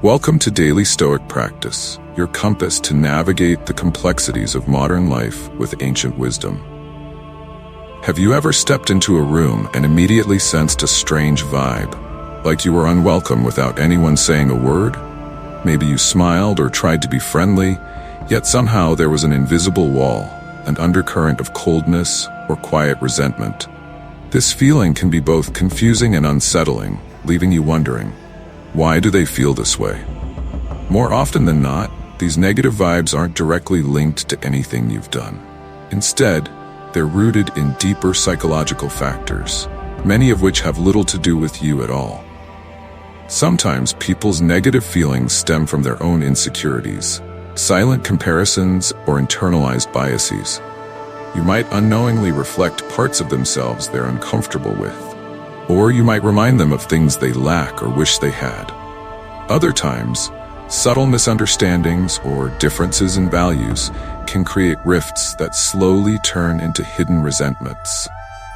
Welcome to Daily Stoic Practice, your compass to navigate the complexities of modern life with ancient wisdom. Have you ever stepped into a room and immediately sensed a strange vibe, like you were unwelcome without anyone saying a word? Maybe you smiled or tried to be friendly, yet somehow there was an invisible wall, an undercurrent of coldness or quiet resentment. This feeling can be both confusing and unsettling, leaving you wondering, why do they feel this way? More often than not, these negative vibes aren't directly linked to anything you've done. Instead, they're rooted in deeper psychological factors, many of which have little to do with you at all. Sometimes people's negative feelings stem from their own insecurities, silent comparisons, or internalized biases. You might unknowingly reflect parts of themselves they're uncomfortable with, or you might remind them of things they lack or wish they had. Other times, subtle misunderstandings or differences in values can create rifts that slowly turn into hidden resentments.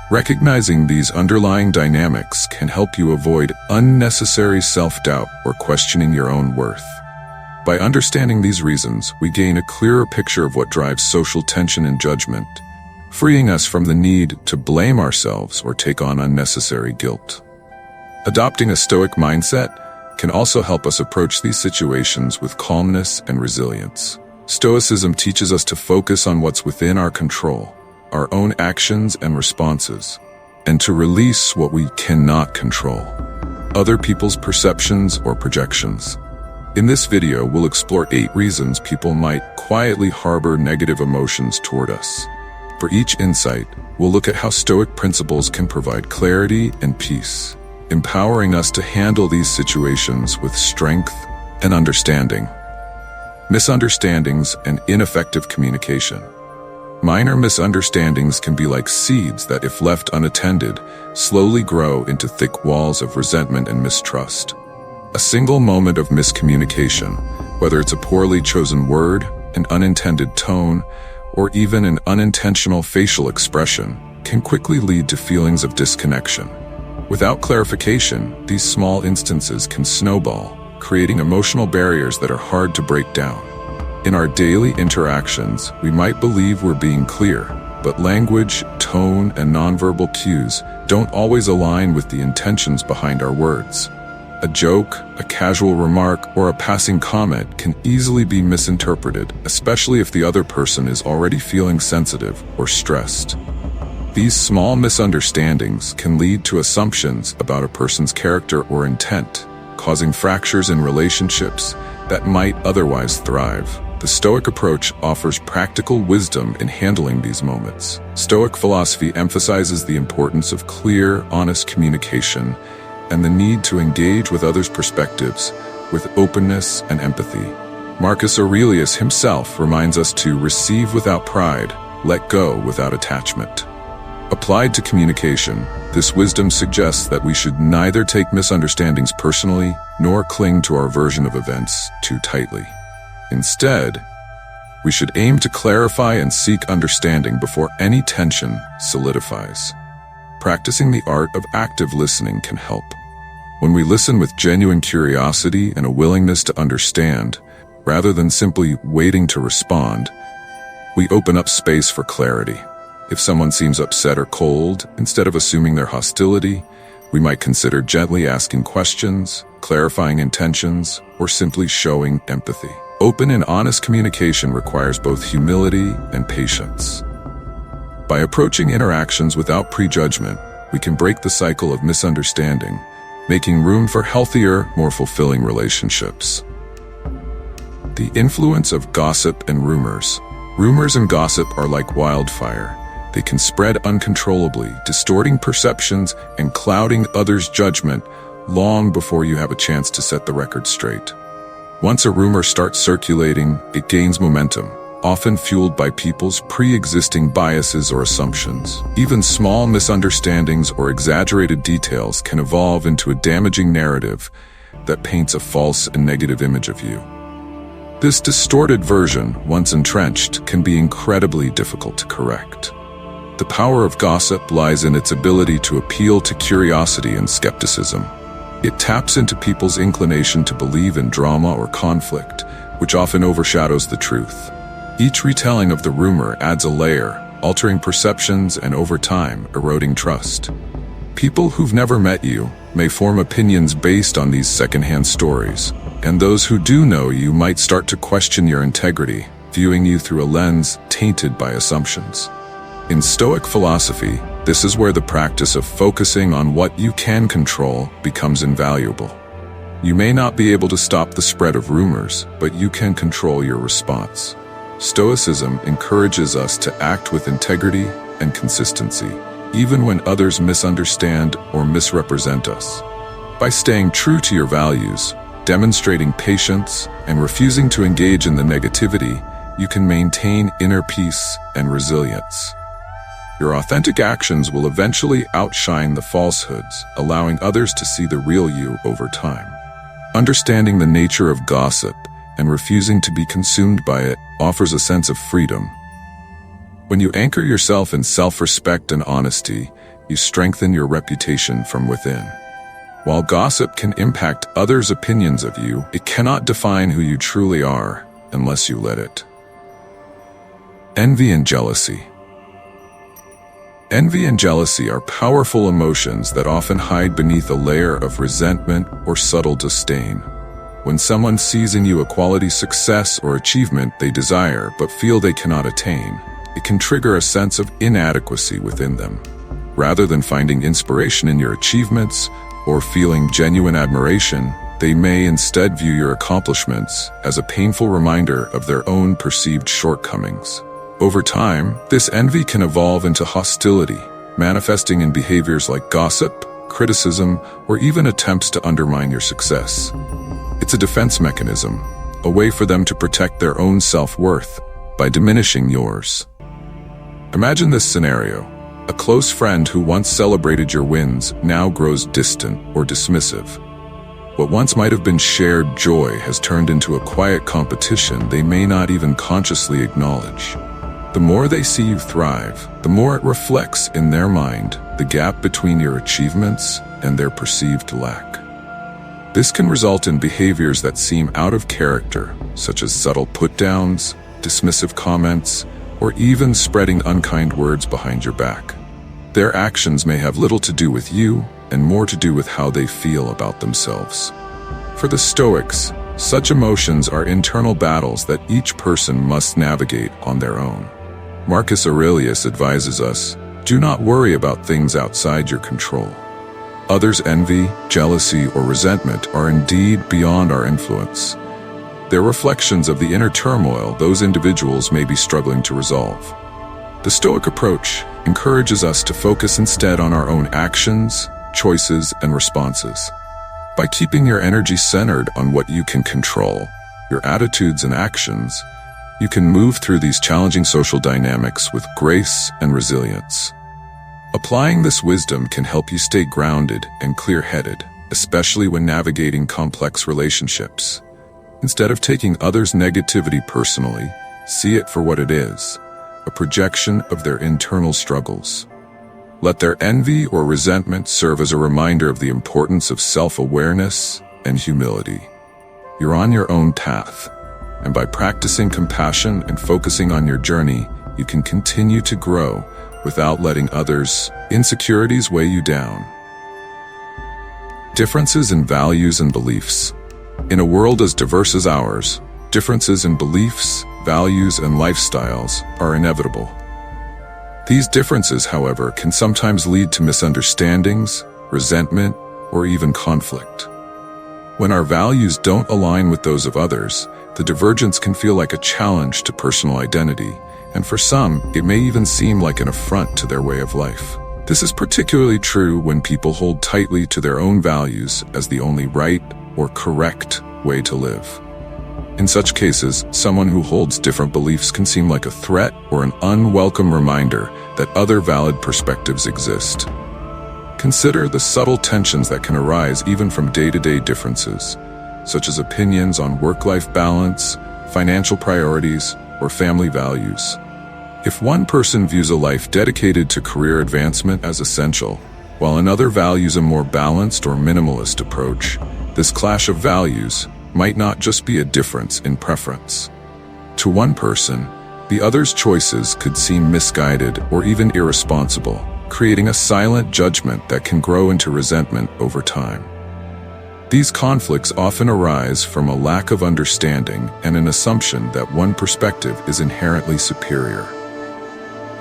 Recognizing these underlying dynamics can help you avoid unnecessary self-doubt or questioning your own worth. By understanding these reasons, we gain a clearer picture of what drives social tension and judgment, freeing us from the need to blame ourselves or take on unnecessary guilt. Adopting a Stoic mindset can also help us approach these situations with calmness and resilience. Stoicism teaches us to focus on what's within our control, our own actions and responses, and to release what we cannot control, other people's perceptions or projections. In this video, we'll explore 8 reasons people might quietly harbor negative emotions toward us. For each insight, we'll look at how Stoic principles can provide clarity and peace, empowering us to handle these situations with strength and understanding. Misunderstandings and ineffective communication. Minor misunderstandings can be like seeds that, if left unattended, slowly grow into thick walls of resentment and mistrust. A single moment of miscommunication, whether it's a poorly chosen word, an unintended tone, or even an unintentional facial expression, can quickly lead to feelings of disconnection. Without clarification, these small instances can snowball, creating emotional barriers that are hard to break down. In our daily interactions, we might believe we're being clear, but language, tone, and nonverbal cues don't always align with the intentions behind our words. A joke, a casual remark, or a passing comment can easily be misinterpreted, especially if the other person is already feeling sensitive or stressed. These small misunderstandings can lead to assumptions about a person's character or intent, causing fractures in relationships that might otherwise thrive. The Stoic approach offers practical wisdom in handling these moments. Stoic philosophy emphasizes the importance of clear, honest communication and the need to engage with others' perspectives with openness and empathy. Marcus Aurelius himself reminds us to receive without pride, let go without attachment. Applied to communication, this wisdom suggests that we should neither take misunderstandings personally nor cling to our version of events too tightly. Instead, we should aim to clarify and seek understanding before any tension solidifies. Practicing the art of active listening can help. When we listen with genuine curiosity and a willingness to understand, rather than simply waiting to respond, we open up space for clarity. If someone seems upset or cold, instead of assuming their hostility, we might consider gently asking questions, clarifying intentions, or simply showing empathy. Open and honest communication requires both humility and patience. By approaching interactions without prejudgment, we can break the cycle of misunderstanding, making room for healthier, more fulfilling relationships. The influence of gossip and rumors. Rumors and gossip are like wildfire. They can spread uncontrollably, distorting perceptions and clouding others' judgment long before you have a chance to set the record straight. Once a rumor starts circulating, it gains momentum, often fueled by people's pre-existing biases or assumptions. Even small misunderstandings or exaggerated details can evolve into a damaging narrative that paints a false and negative image of you. This distorted version, once entrenched, can be incredibly difficult to correct. The power of gossip lies in its ability to appeal to curiosity and skepticism. It taps into people's inclination to believe in drama or conflict, which often overshadows the truth. Each retelling of the rumor adds a layer, altering perceptions and over time, eroding trust. People who've never met you may form opinions based on these secondhand stories, and those who do know you might start to question your integrity, viewing you through a lens tainted by assumptions. In Stoic philosophy, this is where the practice of focusing on what you can control becomes invaluable. You may not be able to stop the spread of rumors, but you can control your response. Stoicism encourages us to act with integrity and consistency, even when others misunderstand or misrepresent us. By staying true to your values, demonstrating patience, and refusing to engage in the negativity, you can maintain inner peace and resilience. Your authentic actions will eventually outshine the falsehoods, allowing others to see the real you over time. Understanding the nature of gossip and refusing to be consumed by it offers a sense of freedom. When you anchor yourself in self-respect and honesty, you strengthen your reputation from within. While gossip can impact others' opinions of you, it cannot define who you truly are unless you let it. Envy and jealousy. Envy and jealousy are powerful emotions that often hide beneath a layer of resentment or subtle disdain. When someone sees in you a quality, success, or achievement they desire but feel they cannot attain, it can trigger a sense of inadequacy within them. Rather than finding inspiration in your achievements or feeling genuine admiration, they may instead view your accomplishments as a painful reminder of their own perceived shortcomings. Over time, this envy can evolve into hostility, manifesting in behaviors like gossip, criticism, or even attempts to undermine your success. It's a defense mechanism, a way for them to protect their own self-worth by diminishing yours. Imagine this scenario. A close friend who once celebrated your wins now grows distant or dismissive. What once might have been shared joy has turned into a quiet competition they may not even consciously acknowledge. The more they see you thrive, the more it reflects in their mind the gap between your achievements and their perceived lack. This can result in behaviors that seem out of character, such as subtle put-downs, dismissive comments, or even spreading unkind words behind your back. Their actions may have little to do with you and more to do with how they feel about themselves. For the Stoics, such emotions are internal battles that each person must navigate on their own. Marcus Aurelius advises us, do not worry about things outside your control. Others' envy, jealousy, or resentment are indeed beyond our influence. They're reflections of the inner turmoil those individuals may be struggling to resolve. The Stoic approach encourages us to focus instead on our own actions, choices, and responses. By keeping your energy centered on what you can control, your attitudes and actions, you can move through these challenging social dynamics with grace and resilience. Applying this wisdom can help you stay grounded and clear-headed, especially when navigating complex relationships. Instead of taking others' negativity personally, see it for what it is, a projection of their internal struggles. Let their envy or resentment serve as a reminder of the importance of self-awareness and humility. You're on your own path, and by practicing compassion and focusing on your journey, you can continue to grow without letting others' insecurities weigh you down. Differences in values and beliefs. In a world as diverse as ours, differences in beliefs, values, and lifestyles are inevitable. These differences, however, can sometimes lead to misunderstandings, resentment, or even conflict. When our values don't align with those of others, the divergence can feel like a challenge to personal identity, and for some, it may even seem like an affront to their way of life. This is particularly true when people hold tightly to their own values as the only right or correct way to live. In such cases, someone who holds different beliefs can seem like a threat or an unwelcome reminder that other valid perspectives exist. Consider the subtle tensions that can arise even from day-to-day differences, such as opinions on work-life balance, financial priorities, or family values. If one person views a life dedicated to career advancement as essential, while another values a more balanced or minimalist approach. This clash of values might not just be a difference in preference. To one person, the other's choices could seem misguided or even irresponsible, creating a silent judgment that can grow into resentment over time. These conflicts often arise from a lack of understanding and an assumption that one perspective is inherently superior.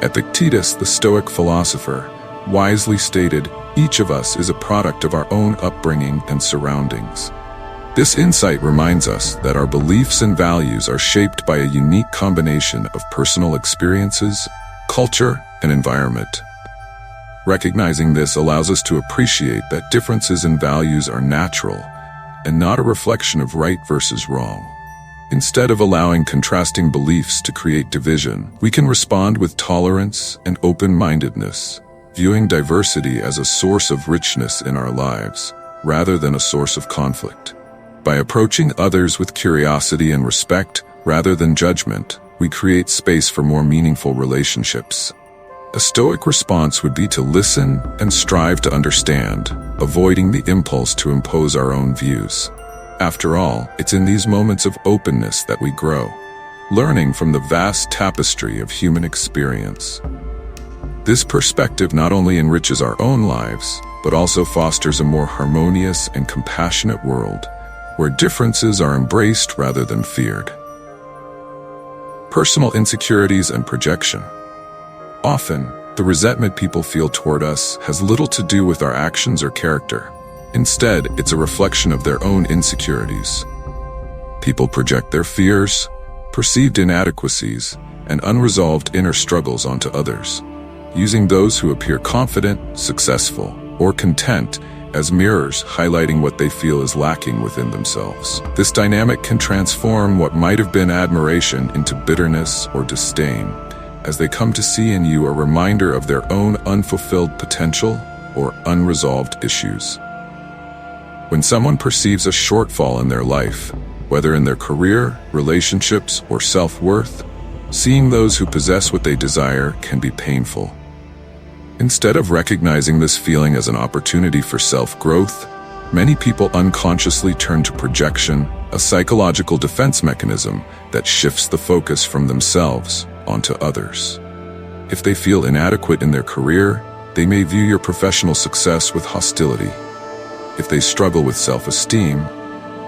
Epictetus, the Stoic philosopher, wisely stated, "Each of us is a product of our own upbringing and surroundings." This insight reminds us that our beliefs and values are shaped by a unique combination of personal experiences, culture, and environment. Recognizing this allows us to appreciate that differences in values are natural and not a reflection of right versus wrong. Instead of allowing contrasting beliefs to create division, we can respond with tolerance and open-mindedness, viewing diversity as a source of richness in our lives, rather than a source of conflict. By approaching others with curiosity and respect, rather than judgment, we create space for more meaningful relationships. A Stoic response would be to listen and strive to understand, avoiding the impulse to impose our own views. After all, it's in these moments of openness that we grow, learning from the vast tapestry of human experience. This perspective not only enriches our own lives, but also fosters a more harmonious and compassionate world, where differences are embraced rather than feared. Personal insecurities and projection. Often, the resentment people feel toward us has little to do with our actions or character. Instead, it's a reflection of their own insecurities. People project their fears, perceived inadequacies, and unresolved inner struggles onto others, using those who appear confident, successful, or content as mirrors, highlighting what they feel is lacking within themselves. This dynamic can transform what might have been admiration into bitterness or disdain, as they come to see in you a reminder of their own unfulfilled potential or unresolved issues. When someone perceives a shortfall in their life, whether in their career, relationships, or self-worth, seeing those who possess what they desire can be painful. Instead of recognizing this feeling as an opportunity for self-growth, many people unconsciously turn to projection, a psychological defense mechanism that shifts the focus from themselves onto others. If they feel inadequate in their career, they may view your professional success with hostility. If they struggle with self-esteem,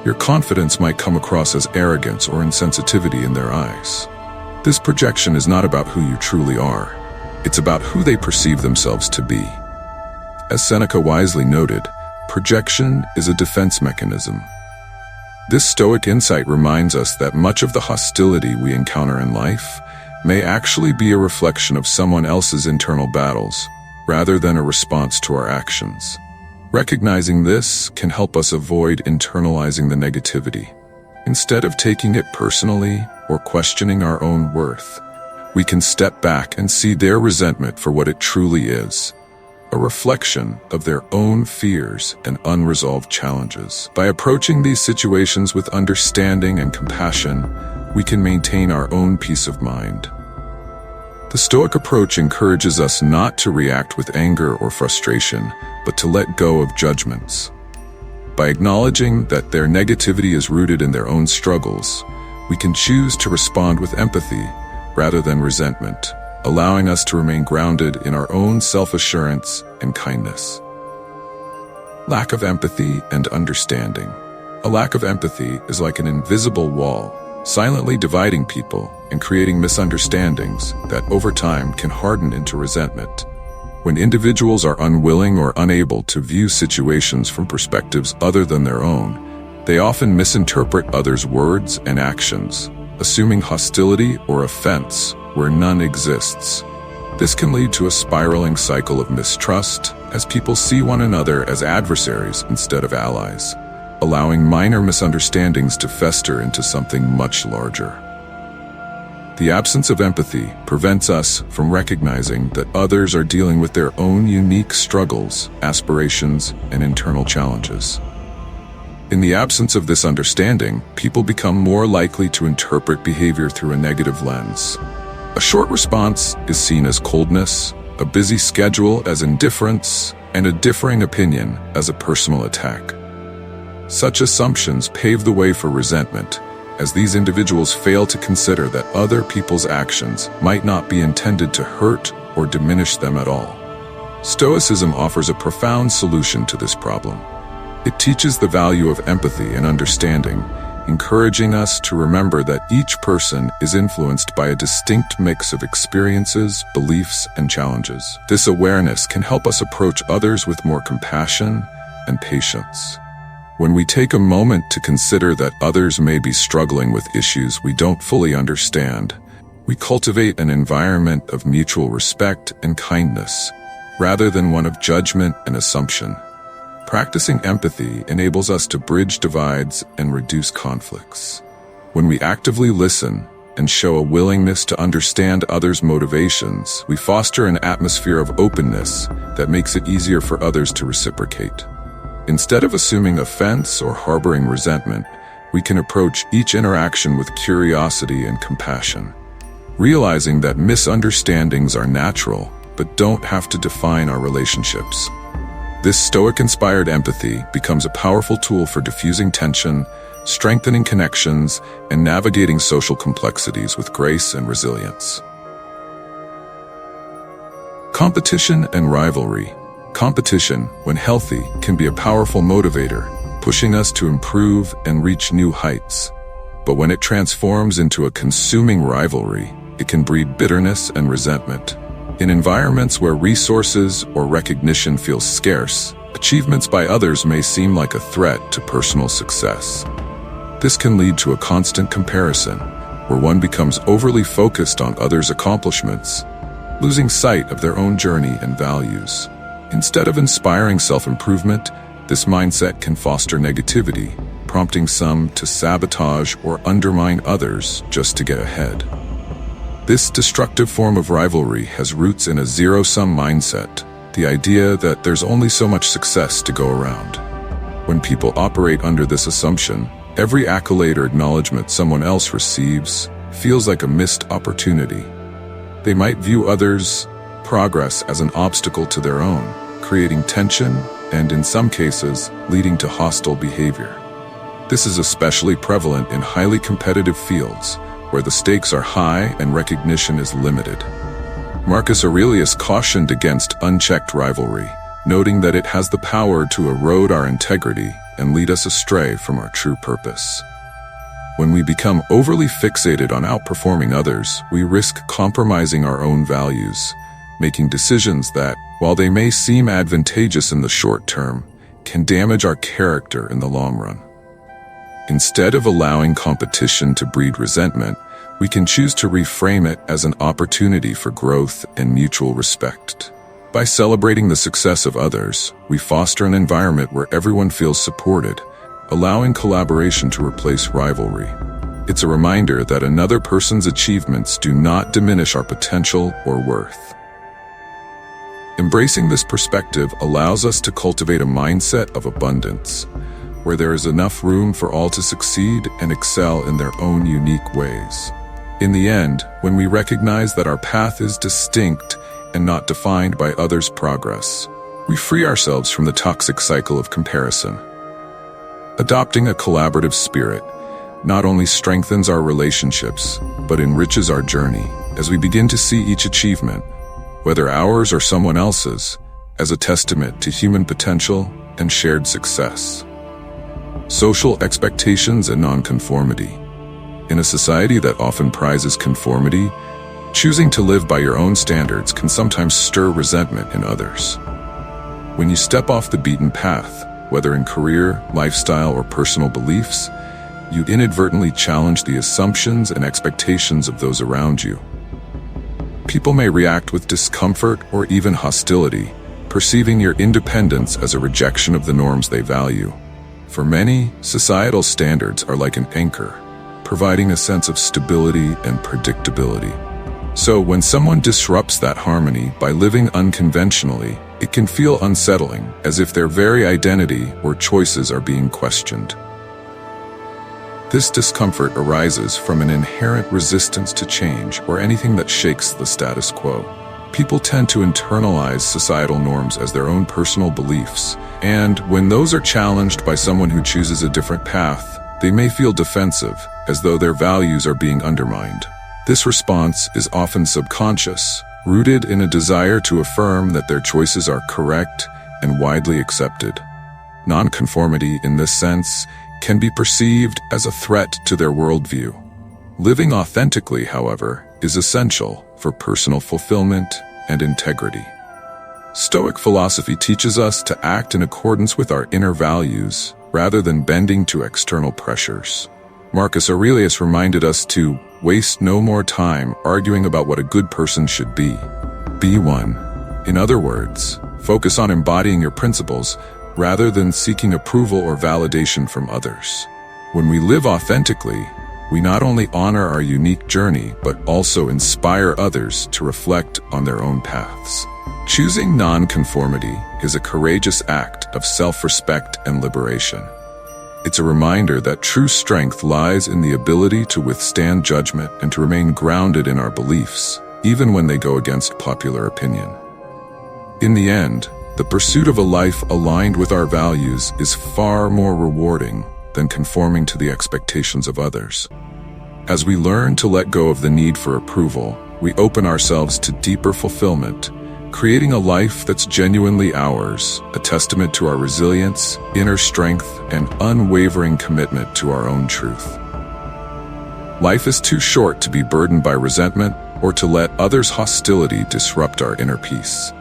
your confidence might come across as arrogance or insensitivity in their eyes. This projection is not about who you truly are. It's about who they perceive themselves to be. As Seneca wisely noted, projection is a defense mechanism. This Stoic insight reminds us that much of the hostility we encounter in life may actually be a reflection of someone else's internal battles, rather than a response to our actions. Recognizing this can help us avoid internalizing the negativity. Instead of taking it personally or questioning our own worth, we can step back and see their resentment for what it truly is, a reflection of their own fears and unresolved challenges. By approaching these situations with understanding and compassion, we can maintain our own peace of mind. The Stoic approach encourages us not to react with anger or frustration, but to let go of judgments. By acknowledging that their negativity is rooted in their own struggles, we can choose to respond with empathy rather than resentment, allowing us to remain grounded in our own self-assurance and kindness. Lack of empathy and understanding. A lack of empathy is like an invisible wall, silently dividing people and creating misunderstandings that over time can harden into resentment. When individuals are unwilling or unable to view situations from perspectives other than their own, they often misinterpret others' words and actions, assuming hostility or offense where none exists. This can lead to a spiraling cycle of mistrust as people see one another as adversaries instead of allies, allowing minor misunderstandings to fester into something much larger. The absence of empathy prevents us from recognizing that others are dealing with their own unique struggles, aspirations, and internal challenges. In the absence of this understanding, people become more likely to interpret behavior through a negative lens. A short response is seen as coldness, a busy schedule as indifference, and a differing opinion as a personal attack. Such assumptions pave the way for resentment, as these individuals fail to consider that other people's actions might not be intended to hurt or diminish them at all. Stoicism offers a profound solution to this problem. It teaches the value of empathy and understanding, encouraging us to remember that each person is influenced by a distinct mix of experiences, beliefs, and challenges. This awareness can help us approach others with more compassion and patience. When we take a moment to consider that others may be struggling with issues we don't fully understand, we cultivate an environment of mutual respect and kindness, rather than one of judgment and assumption. Practicing empathy enables us to bridge divides and reduce conflicts. When we actively listen and show a willingness to understand others' motivations, we foster an atmosphere of openness that makes it easier for others to reciprocate. Instead of assuming offense or harboring resentment, we can approach each interaction with curiosity and compassion, realizing that misunderstandings are natural but don't have to define our relationships. This Stoic-inspired empathy becomes a powerful tool for diffusing tension, strengthening connections, and navigating social complexities with grace and resilience. Competition and rivalry. Competition, when healthy, can be a powerful motivator, pushing us to improve and reach new heights. But when it transforms into a consuming rivalry, it can breed bitterness and resentment. In environments where resources or recognition feel scarce, achievements by others may seem like a threat to personal success. This can lead to a constant comparison, where one becomes overly focused on others' accomplishments, losing sight of their own journey and values. Instead of inspiring self-improvement, this mindset can foster negativity, prompting some to sabotage or undermine others just to get ahead. This destructive form of rivalry has roots in a zero-sum mindset, the idea that there's only so much success to go around. When people operate under this assumption, every accolade or acknowledgement someone else receives feels like a missed opportunity. They might view others' progress as an obstacle to their own, creating tension and, in some cases, leading to hostile behavior. This is especially prevalent in highly competitive fields, where the stakes are high and recognition is limited. Marcus Aurelius cautioned against unchecked rivalry, noting that it has the power to erode our integrity and lead us astray from our true purpose. When we become overly fixated on outperforming others, we risk compromising our own values, making decisions that, while they may seem advantageous in the short term, can damage our character in the long run. Instead of allowing competition to breed resentment, we can choose to reframe it as an opportunity for growth and mutual respect. By celebrating the success of others, we foster an environment where everyone feels supported, allowing collaboration to replace rivalry. It's a reminder that another person's achievements do not diminish our potential or worth. Embracing this perspective allows us to cultivate a mindset of abundance, where there is enough room for all to succeed and excel in their own unique ways. In the end, when we recognize that our path is distinct and not defined by others' progress, we free ourselves from the toxic cycle of comparison. Adopting a collaborative spirit not only strengthens our relationships, but enriches our journey as we begin to see each achievement, whether ours or someone else's, as a testament to human potential and shared success. Social expectations and nonconformity. In a society that often prizes conformity, choosing to live by your own standards can sometimes stir resentment in others. When you step off the beaten path, whether in career, lifestyle, or personal beliefs, you inadvertently challenge the assumptions and expectations of those around you. People may react with discomfort or even hostility, perceiving your independence as a rejection of the norms they value. For many, societal standards are like an anchor, providing a sense of stability and predictability. So when someone disrupts that harmony by living unconventionally, it can feel unsettling, as if their very identity or choices are being questioned. This discomfort arises from an inherent resistance to change or anything that shakes the status quo. people tend to internalize societal norms as their own personal beliefs, and when those are challenged by someone who chooses a different path, they may feel defensive, as though their values are being undermined. This response is often subconscious, rooted in a desire to affirm that their choices are correct and widely accepted. Nonconformity, in this sense, can be perceived as a threat to their worldview. Living authentically, however, is essential for personal fulfillment and integrity. Stoic philosophy teaches us to act in accordance with our inner values rather than bending to external pressures. Marcus Aurelius reminded us to waste no more time arguing about what a good person should be. Be one. In other words, focus on embodying your principles rather than seeking approval or validation from others. When we live authentically, we not only honor our unique journey, but also inspire others to reflect on their own paths. Choosing nonconformity is a courageous act of self-respect and liberation. It's a reminder that true strength lies in the ability to withstand judgment and to remain grounded in our beliefs, even when they go against popular opinion. In the end, the pursuit of a life aligned with our values is far more rewarding than conforming to the expectations of others. As we learn to let go of the need for approval, we open ourselves to deeper fulfillment, creating a life that's genuinely ours, a testament to our resilience, inner strength, and unwavering commitment to our own truth. Life is too short to be burdened by resentment or to let others' hostility disrupt our inner peace.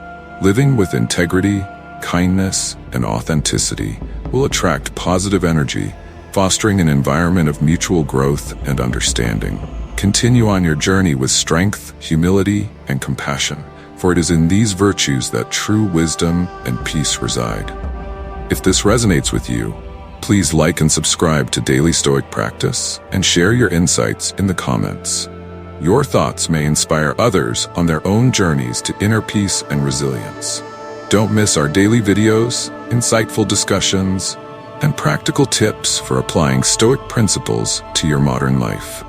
Living with integrity, kindness, and authenticity will attract positive energy, fostering an environment of mutual growth and understanding. Continue on your journey with strength, humility, and compassion, for it is in these virtues that true wisdom and peace reside. If this resonates with you, please like and subscribe to Daily Stoic Practice and share your insights in the comments. Your thoughts may inspire others on their own journeys to inner peace and resilience. Don't miss our daily videos, insightful discussions, and practical tips for applying Stoic principles to your modern life.